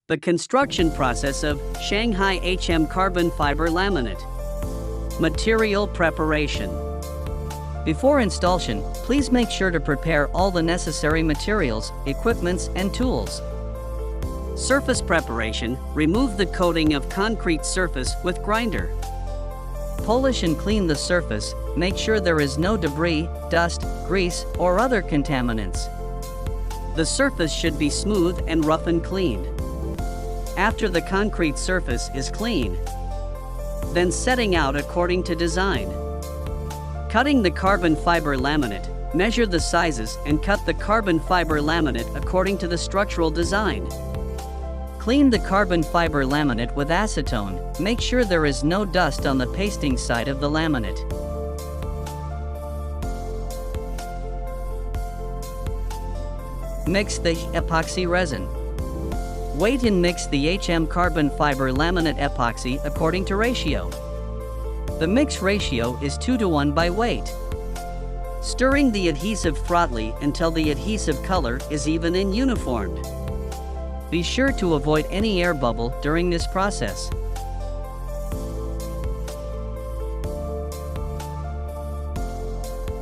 The construction process of Shanghai HM carbon fiber laminate. Material preparation. Before installation, please make sure to prepare all the necessary materials, equipments, and tools. Surface preparation. Remove the coating of concrete surface with grinder. Polish and clean the surface. Make sure there is no debris, dust, grease, or other contaminants. The surface should be smooth and rough and cleaned. After the concrete surface is clean, then setting out according to design. Cutting the carbon fiber laminate. Measure the sizes and cut the carbon fiber laminate according to the structural design. Clean the carbon fiber laminate with acetone. Make sure there is no dust on the pasting side of the laminate. Mix the epoxy resin. Weight and mix the HM carbon fiber laminate epoxy according to ratio. The mix ratio is 2:1 by weight. Stirring the adhesive thoroughly until the adhesive color is even and uniform. Be sure to avoid any air bubble during this process.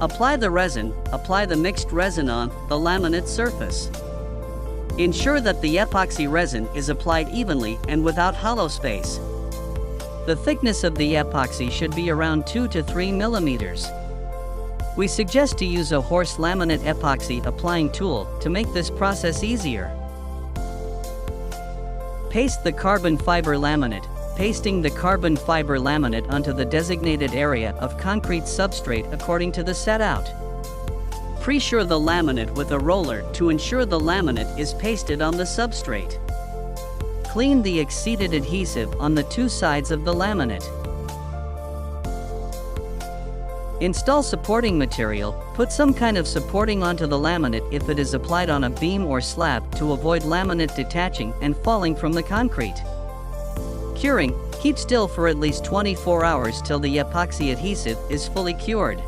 Apply the resin. Apply the mixed resin on the laminate surface. Ensure that the epoxy resin is applied evenly and without hollow space. The thickness of the epoxy should be around 2 to 3 millimeters. We suggest to use a horse laminate epoxy applying tool to make this process easier. Paste the carbon fiber laminate. Pasting the carbon fiber laminate onto the designated area of concrete substrate according to the set out. Pre-sure the laminate with a roller to ensure the laminate is pasted on the substrate. Clean the exceeded adhesive on the two sides of the laminate. Install supporting material. Put some kind of supporting onto the laminate if it is applied on a beam or slab to avoid laminate detaching and falling from the concrete. Curing. Keep still for at least 24 hours till the epoxy adhesive is fully cured.